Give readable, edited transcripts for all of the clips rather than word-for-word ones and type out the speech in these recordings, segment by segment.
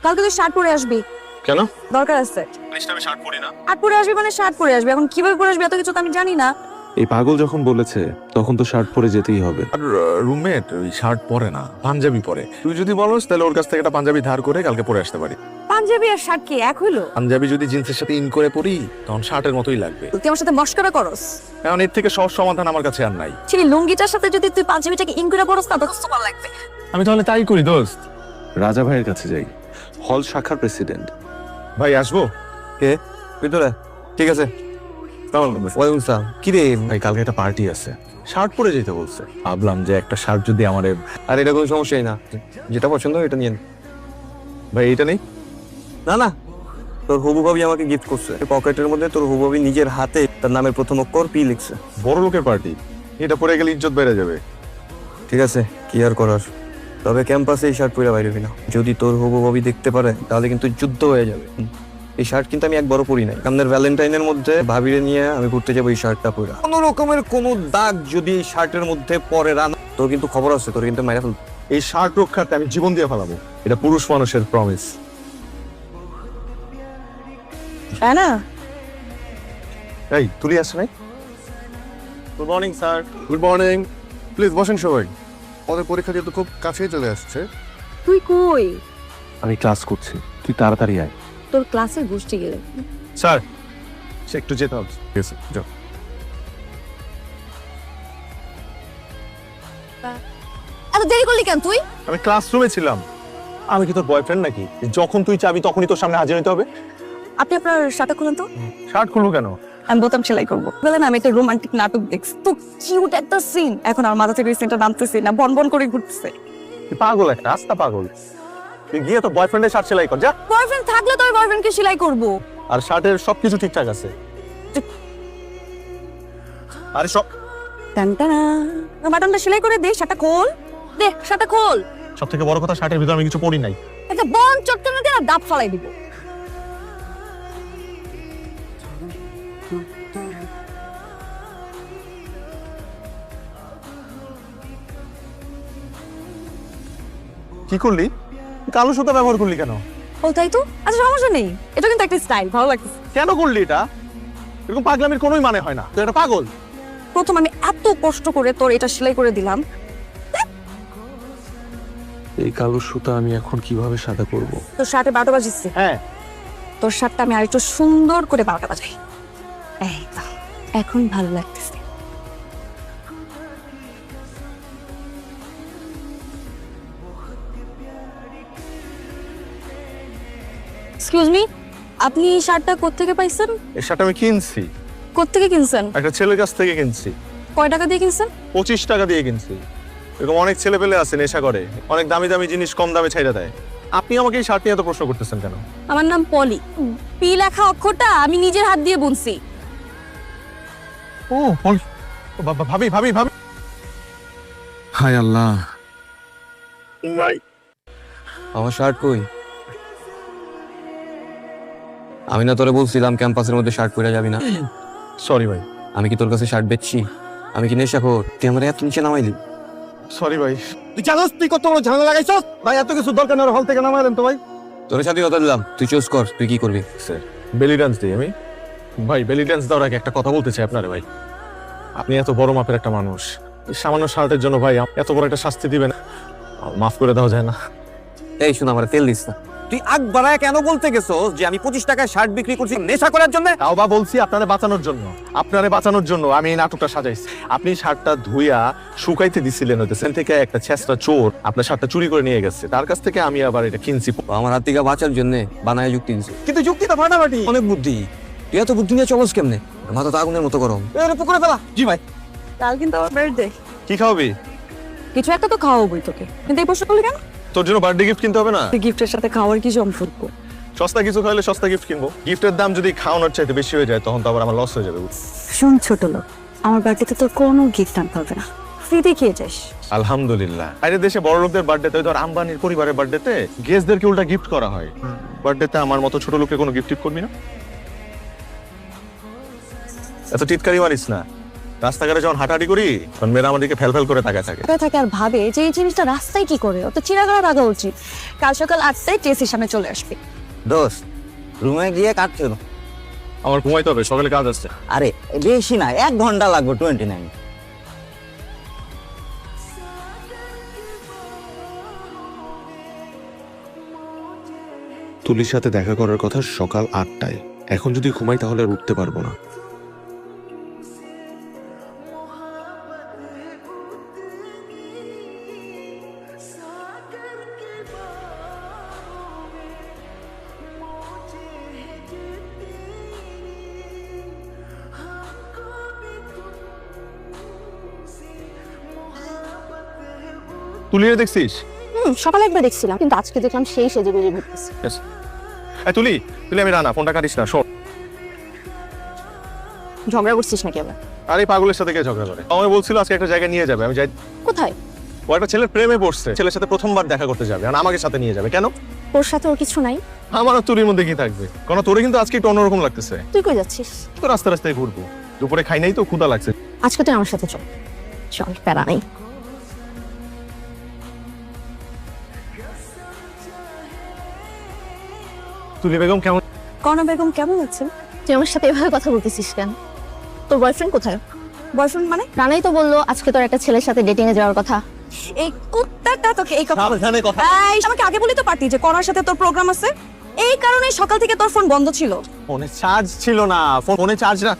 কালকে তুই শার্ট পরে আসবি। কেন? দরকার আছে। আমি শার্ট পরি না। শার্ট পরে আসবি মানে শার্ট পরে আসবি। এখন কিভাবে পরে আসবি এত কিছু তো আমি জানি না। এই পাগল যখন বলেছে তখন তো শার্ট পরে যেতেই হবে। আর রুমমেট ওই শার্ট পরে না, পাঞ্জাবি পরে। তুই যদি বলস তাহলে ওর কাছ থেকে একটা পাঞ্জাবি ধার করে কালকে পরে আসতে পারি। পাঞ্জাবি আর শার্ট কি এক হইলো? পাঞ্জাবি যদি জিন্সের সাথে ইন করে পরি তখন শার্টের মতোই লাগবে। তুই আমার সাথে মস্করা করস। এখন এর থেকে সহজ সমাধান আমার কাছে আর নাই। সেই লুঙ্গিটার সাথে যদি তুই পাঞ্জাবিটাকে ইন করে পরস না তো সুপার লাগবে। আমি তাহলে তাই করি দোস্ত। রাজা ভাইয়ের কাছে যাই, হল শাখার প্রেসিডেন্ট। ভাই আসবো? কে ভিতরে? ঠিক আছে। ওয়ালাইকুম আসসালাম। কি রে ভাই কালকে একটা পার্টি আছে, শার্ট পরে যেতে বলছে। ভাবলাম যে একটা শার্ট যদি আমার। আর এটা কোনো সমস্যাই না, যেটা পছন্দ এটা নিয়ে নে। ভাই এটা নেই? না না, তোর হবু ভাবি আমাকে গিফট করছে। পকেটের মধ্যে তোর হবু ভাবি নিজের হাতে তার নামের প্রথম অক্ষর পি লিখছে। বড় লোকের পার্টি, এটা পরে গেলে ইজ্জত বেড়ে যাবে। ঠিক আছে, কি আর করার। তবে ক্যাম্পাসে এই শার্ট পরে বাইরে হবি না। যদি তোর হবু ভাবি দেখতে পারে তাহলে কিন্তু যুদ্ধ হয়ে যাবে। এই শার্ট কিন্তু আমি একবারও পরি নাই। আমাদের ভ্যালেন্টাইনের মধ্যে ভাবিরে নিয়ে আমি ঘুরতে যাবো এই শার্টটা পরে। কোনো রকমের কোনো দাগ যদি এই শার্টের মধ্যে পরে রান, তোর কিন্তু খবর আছে, তোর কিন্তু মাইরা ফেলবো। এই শার্ট রক্ষার্থে আমি জীবন দিয়ে ফেলাবো। এটা পুরুষ মানুষের প্রমিস। তাই না? এই তুলি আসছে নাই? Good morning sir. Good morning. Please বসেন সবাই। আমাদের পরীক্ষা যেহেতু খুব কাছেই চলে আসছে। তুই কই? আমি ক্লাস করছি, তুই তাড়াতাড়ি আয়। তোর ক্লাসের গোষ্ঠী গেলে। স্যার সে একটু যেতে হবে। ঠিক আছে যাও। এত দেরি করলি কেন তুই? আমি ক্লাসরুমে ছিলাম। আমি কি তোর বয়ফ্রেন্ড নাকি যখন তুই চাবি তখনই তোর সামনে হাজির হতে হবে? আপনি আপনার শার্টটা খুলেন তো। শার্ট খুলবো কেন? আমি বোতাম সেলাই করবো। বলেন আমি একটা রোমান্টিক নাটক দেখছি, তো কিউট একটা সিন। এখন আমার মাথা থেকে সিনটা নামতেছে না, বন বন করে ঘুরতেছে। তুই পাগল, একটা আস্তা পাগল। তুই গিয়ে তো বয়ফ্রেন্ডের শার্ট সেলাই কর যা। বয়ফ্রেন্ড থাকলে তো আমি বয়ফ্রেন্ডকে সেলাই করবো। আর শার্টের সবকিছু ঠিকঠাক আছে? আরে সব টানটানা বাটনটা সেলাই করে দে, শার্টটা খোল দে, শার্টটা খোল। সব থেকে বড় কথা, শার্টের ভিতরে আমি কিছু পরি নাই। একটা বন চটকানো দিয়ে না দাঁত ফালাই দিব। কি করলি? কালো সুতা ব্যবহার করলি কেন? ও তাই তো, আচ্ছা সমস্যা নেই, এটা কিন্তু একটা স্টাইল, ভালো লাগছে। কেন করলি এটা? এরকম পাগলামির কোনোই মানে হয় না। তুই একটা পাগল। প্রথম আমি এত কষ্ট করে তোর এটা সেলাই করে দিলাম। এই কালো সুতা আমি এখন কিভাবে সাদা করব? তোর শার্টে 12টা বাজিচ্ছে। হ্যাঁ, তোর শার্টটা আমি আরেকটু সুন্দর করে 12টা বাজাই। এই তো এখন ভালো লাগতেছে। এক্সকিউজ মি, আপনি এই শার্টটা কোত্থেকে পাইছেন? এই শার্ট আমি কিনছি, কোত্থেকে কিনছেন? একটা ছেলের কাছ থেকে কিনছি। কয় টাকা দিয়ে কিনছেন? 25 টাকা দিয়ে কিনছি। এরকম অনেক ছেলে পেলে আছে নেশা করে, অনেক দামি দামি জিনিস কম দামে ছাইড়া দেয়। আপনি আমাকে এই শার্ট নিয়ে এত প্রশ্ন করতেছেন কেন? আমার নাম পলি। পি লেখা অক্ষরটা আমি নিজের হাত দিয়ে বুনছি। ও ভাবি ভাবি ভাবি। হায় আল্লাহ, আমার শার্ট কই? আমি না তোরে বলছিলাম ক্যাম্পাসের মধ্যে শার্ট পরে যাবি না? সরি ভাই। আমি কি তোর কাছে শার্ট বেচছি? আমি কি নেশাখোর? তুই আমার এত নিচে নামাইলি? সরি ভাই। তুই জানোস তুই কত বড় ঝামেলা লাগাইছস? ভাই এত কিছু দরকার নেই, হল থেকে নামাই দেন তো ভাই। তোর সাথে কথা দিলাম, তুই চুজ কর তুই কি করবি। স্যার বেলি ডান্স দিই আমি। ভাই বেলি ডান্স দেওয়ার আগে একটা কথা বলতে চাই আপনারে ভাই। আপনি এত বড় মাপের একটা মানুষ, এই সামান্য শার্টের জন্য ভাই এত বড় একটা শাস্তি দিবেন, মাফ করে দেওয়া যায় না? এই শোন, আমার তেল দিস না। তুই আগ বাড়ায় কেন বলতে গেছস যে আমি 25 টাকায় শার্ট বিক্রি করছি নেশা করার জন্য? তাও বা বলছি আপনারে বাঁচানোর জন্য। আপনারে বাঁচানোর জন্য আমি এই নাটকটা সাজাইছি। আপনি শার্টটা ধুইয়া শুকাইতে দিছিলেন, হয়তো সেখান থেকে একটা ছেঁচড়া চোর আপনার শার্টটা চুরি করে নিয়ে গেছে। তার কাছ থেকে আমি আবার এটা কিনছি। আমার হাত থেকে বাঁচার জন্য বানায় যুক্তি দিছে, কিন্তু যুক্তিটা ফাটাফাটি। অনেক বুদ্ধি। তুই এত বুদ্ধি নিয়ে চলস কেমনে? মাথা তো আগুনের মতো গরম। পুকুরে ফেলা। জি ভাই। কাল কিন্তু আমার বার্থডে। কি খাওয়াবি? কিছু একটা তো খাওয়াবোই তোকে, কিন্তু এই প্রশ্ন করলি কেন? তোর জন্য বার্থডে গিফট কিনতে হবে না? গিফটের সাথে খাওয়ার কি সম্পর্ক? সস্তা কিছু খাইলে সস্তা গিফট কিনবো। গিফটের দাম যদি খাওয়ানোর চাইতে বেশি হয়ে যায় তখন তো আবার আমার লস হয়ে যাবে। শোন ছোট লোক, আমার বার্থডেতে তোর কোনো গিফট আনতে হবে না, ফ্রিতে খেয়ে যাস। আলহামদুলিল্লাহ। বাইরের দেশে বড় লোকদের বার্থডেতে, ধর আম্বানির পরিবারের বার্থডেতে গেস্টদেরকে উল্টা গিফট করা হয়। বার্থডেতে আমার মতো ছোট লোককে কোনো গিফট করবি না? এত টিটকারি মারিস না। রাস্তাঘাটে যখন হাঁটাহাঁটি করি তখন মেয়েরা আমাদেরকে ফেল করে তাকায় থাকে। থাকে আর ভাবে যে এই জিনিসটা রাস্তায় কি করে, অত চিরাগাড়া লাগা উচিত। কাল সকাল 8টায় টিএসির সামনে চলে আসবে। দোস্ত রুমে গিয়ে কাটছো? আমার ঘুমাইতে হবে, সকালে কাজ আসছে। আরে বেশি না, 1 ঘন্টা লাগবে, 29। তুলির সাথে দেখা করার কথা সকাল 8টায়। এখন যদি ঘুমাই তাহলে আর উঠতে পারবো না। তুলিরে দেখছিস? সকালে একবার দেখছিলাম, কিন্তু আজকে দেখলাম সেই সেজে গুজে ঘুরতেছে। এই তুলি, আমি রানা, ফোনটা কাটিস না। শোন, ঝগড়া করছিস নাকি আবার? আরে পাগলের সাথে কে ঝগড়া করে? আমাকে বলছিল আজকে একটা জায়গায় নিয়ে যাবে, আমি যাই। কোথায়? ও একটা ছেলের প্রেমে পড়ছে, ছেলের সাথে প্রথমবার দেখা করতে যাবে, আর আমাকে সাথে নিয়ে যাবে। কেন? ওর সাথে ওর কিছু নাই? আমার আর তুলির মধ্যে কি থাকবে? কারণ তোরে কিন্তু আজকে একটু অন্যরকম লাগতেছে। তুই কই যাচ্ছিস? তো রাস্তায় ঘুরবো, দুপুরে খাই নাই তো, ক্ষুধা লাগছে। আজকে তুই আমার সাথে চল। চল, প্যারা নাই। তুলি বেগম কেমন? কর্ণা বেগম কেমন আছেন? তুই আমার সাথে এভাবে কথা বলতেছিস কেন? তোর বয়ফ্রেন্ড কোথায়? বয়ফ্রেন্ড মানে? রানাই তো বললো আজকে তোর একটা ছেলের সাথে ডেটিং এ যাওয়ার কথা। এই কুত্তাটা তোকে এই কথা সাবধানে কথা। এই, আমাকে আগে বলি তো পারতি যে কর্ণার সাথে তোর প্রোগ্রাম আছে। এই কারণে সকাল থেকে তোর ফোন বন্ধ ছিল। ফোনে চার্জ ছিল না, ফোনে চার্জ না।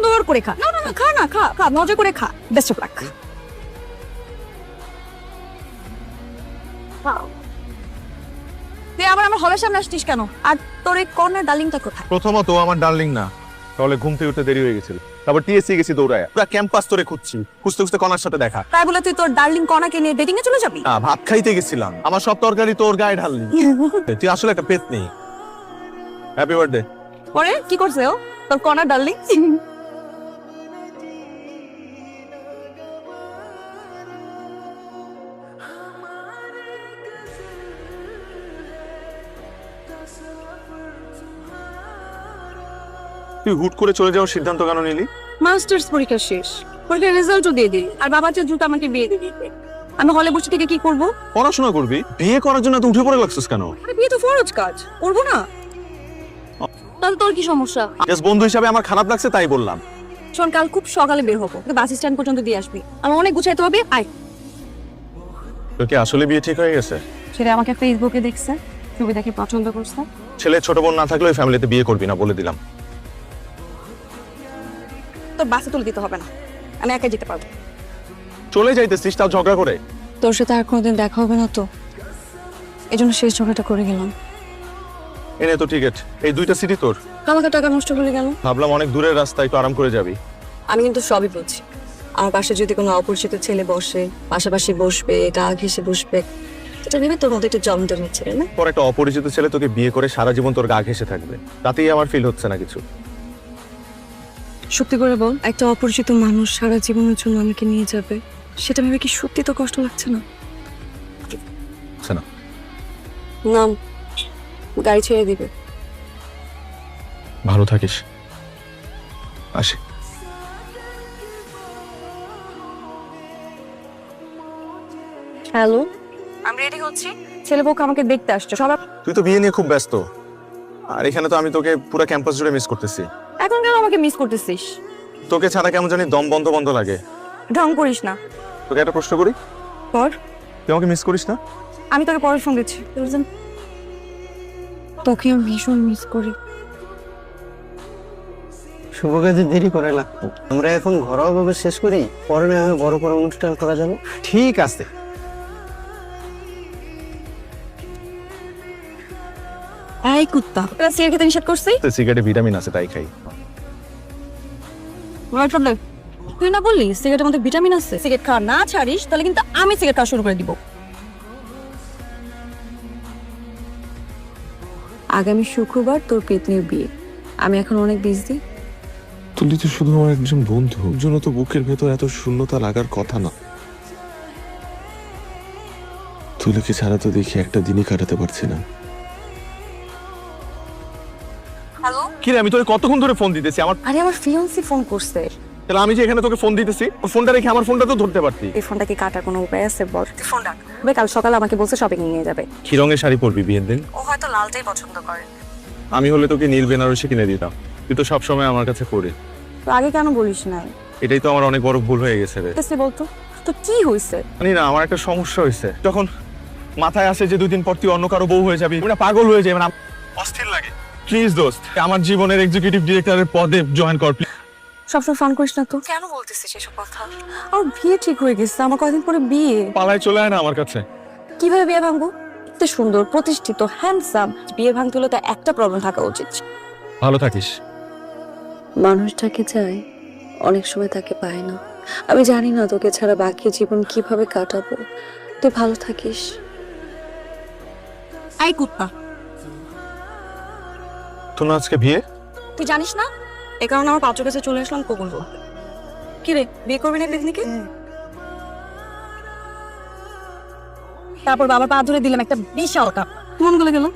দূর করে খা। না না না, খা না, খা খা, মজা করে খা। Best of luck. তুই আবার আমার হলের সামনে আসছিস কেন? আর তোর এই কর্নার ডার্লিংটা কোথায়? প্রথমত আমার ডার্লিং না, তাহলে ঘুম থেকে উঠতে দেরি হয়ে গেছিল। তারপর টিএসসি গেছি দৌড়ায়, পুরো ক্যাম্পাস তোরে খুঁজছি, খুঁজতে কনার সাথে দেখা। তাই বলে তুই তোর ডার্লিং কর্নাকে নিয়ে ডেটিং এ চলে যাবি? না, ভাত খাইতে গেছিলাম, আমার সব তরকারি তোর গায়ে ঢাললি। তুই আসলে একটা পেট নেই। Happy birthday. পরে কি করছে ও তোর কর্নার ডার্লিং? তুই হুট করে চলে যাওয়ার সিদ্ধান্ত কেন নিলি? মাস্টার্স পরীক্ষা শেষ, পরীক্ষার রেজাল্টও দিয়ে দিই, আর বাবা যে দ্রুত আমাকে বিয়ে দিয়ে দিবে। আমি হলে বসে থেকে কি করব? পড়াশোনা করবি? বিয়ে করার জন্য তো উঠে পড়ে লাগছিস কেন? আরে বিয়ে তো ফরজ কাজ, করবো না? তাহলে তোর কি সমস্যা? জাস্ট বন্ধু হিসাবে আমার খারাপ লাগছে তাই বললাম। শোন, কাল খুব সকালে বের হবো, বাস স্ট্যান্ড পর্যন্ত দিয়ে আসবি। আমার অনেক গুছাইতে হবে, আয়। তোর কি আসলে বিয়ে ঠিক হয়ে গেছে? সেটা আমাকে ফেসবুকে দেখছে, ছবি দেখে পছন্দ করছে। ছেলে ছোট বোন না থাকলে ওই ফ্যামিলিতে বিয়ে করবি না বলে দিলাম। তোর বাসে তুলে দিতে হবে না, আমি একাই যেতে পারবো। চলে যাইতেছিস তাও ঝগড়া করে? তোর সাথে আর কোনোদিন দেখা হবে না তো, এই জন্য শেষ ঝগড়াটা করে গেলাম। এনে তো টিকিট, এই 2টা সিটি তোর। আমাকে টাকা নষ্ট করে গেল। ভাবলাম অনেক দূরের রাস্তা, একটু আরাম করে যাবি। আমি কিন্তু সবই বলছি। আমার পাশে যদি কোনো অপরিচিত ছেলে বসে, পাশাপাশি বসবে, গা ঘেসে বসবে, এটা ভেবে তোর মধ্যে একটু জমতে হচ্ছে না? পর একটা অপরিচিত ছেলে তোকে বিয়ে করে সারা জীবন তোর গা ঘেসে থাকবে, তাতেই আমার ফিল হচ্ছে না কিছু। সত্যি করে বল, একটা অপরিচিত মানুষ সারা জীবনের জন্য আমাকে নিয়ে যাবে, সেটা ভেবে কি সত্যি তো কষ্ট লাগছে না? হচ্ছে না। না, গাড়ি ছেড়ে দিবে। ভালো থাকিস, আসি। হ্যালো, আমি রেডি হচ্ছি। ছেলে বউকে আমাকে দেখতে আসছে সবাই। তুই তো বিয়ে নিয়ে খুব ব্যস্ত, আর এখানে তো আমি তোকে পুরো ক্যাম্পাস জুড়ে মিস করতেছি। এখন কেন আমাকে মিস করতেছিস? তোকে ছাড়া কেমন জানি দম বন্ধ বন্ধ লাগে। ঢং করিস না। তোকে একটা প্রশ্ন করি, পর তুই আমাকে মিস করিস না? আমি তোকে পরে ফোন দিচ্ছি। তোকে আমি ভীষণ মিস করি। শুভ কাজে দেরি করে না, আমরা এখন ঘরোয়া ভাবে শেষ করি, পরে না হয় বড় করে অনুষ্ঠান করা যাবে। ঠিক আছে। এই কুত্তা, তোরা সিগারেট খেতে নিষেধ করছি? সিগারেটে ভিটামিন আছে তাই খাই। তুই না বললি সিগারেটের মধ্যে ভিটামিন আছে? সিগারেট খাওয়া না ছাড়িস তাহলে কিন্তু আমি সিগারেট খাওয়া শুরু করে দিব। আগামী শুক্রবার তোর পেতনির বিয়ে, আমি এখন অনেক বিজি। তুলি তো শুধু আমার একজন বন্ধু, ওর জন্য তো বুকের ভেতর এত শূন্যতা লাগার কথা না। তুলিকে ছাড়া তো দেখি একটা দিনই কাটাতে পারছি না। হ্যালো, কি রে, আমি তোকে কতক্ষণ ধরে ফোন দিতেছি আমার। আরে আমার ফিয়ান্সি ফোন করছে। তাহলে আমি যে এখানে তোকে ফোন দিতেছি, ওর ফোনটা রেখে আমার ফোনটা তো ধরতে পারতি। এই ফোনটা কি কাটার কোনো উপায় আছে বল? ফোন ডাক। কাল সকালে আমাকে বলছে শপিং নিয়ে যাবে। কি রঙের শাড়ি পরবি বিয়ের দিন? ও হয়তো লালটাই পছন্দ করে। আমি হলে তোকে নীল বেনারসি কিনে দিতাম, তুই তো সবসময় আমার কাছে পড়ে। তো আগে কেন বলিস না? এটাই তো আমার অনেক বড় ভুল হয়ে গেছে রে। বলতো তো কি হয়েছে? জানি না, আমার একটা সমস্যা হয়েছে। যখন মাথায় আসে যে 2 দিন পর তুই অন্য কারো বউ হয়ে যাবি, মানে পাগল হয়ে যাবে, মানে অস্থির লাগে। প্লিজ দোস্ত, আমার জীবনের এক্সিকিউটিভ ডিরেক্টরের পদে জয়েন কর প্লিজ। সবসময় ফোন করিস না তো? কেন বলতেছিস এসব কথা? আমার বিয়ে ঠিক হয়ে গেছে, আমার কয়েকদিন পরে বিয়ে। পালায় চলে আয় না আমার কাছে। কিভাবে বিয়ে ভাঙবো? এত সুন্দর, প্রতিষ্ঠিত, হ্যান্ডসাম, বিয়ে ভাঙতে হলে তো একটা প্রবলেম থাকা উচিত। ভালো থাকিস। মানুষটাকে চাই, অনেক সময় তাকে পায় না। আমি জানি না তোকে ছাড়া বাকি জীবন কিভাবে কাটাবো। তুই ভালো থাকিস। আই কুত্তা, তোর না আজকে বিয়ে? তুই জানিস না? এ কারণে আমার পাত্র কাছে চলে আসলাম কবুল বলতে। কি রে, বিয়ে করবি না পিকনিকে? তারপর বাবার পা ধরে দিলাম একটা বিশাল কাপ। মন গলে গেল।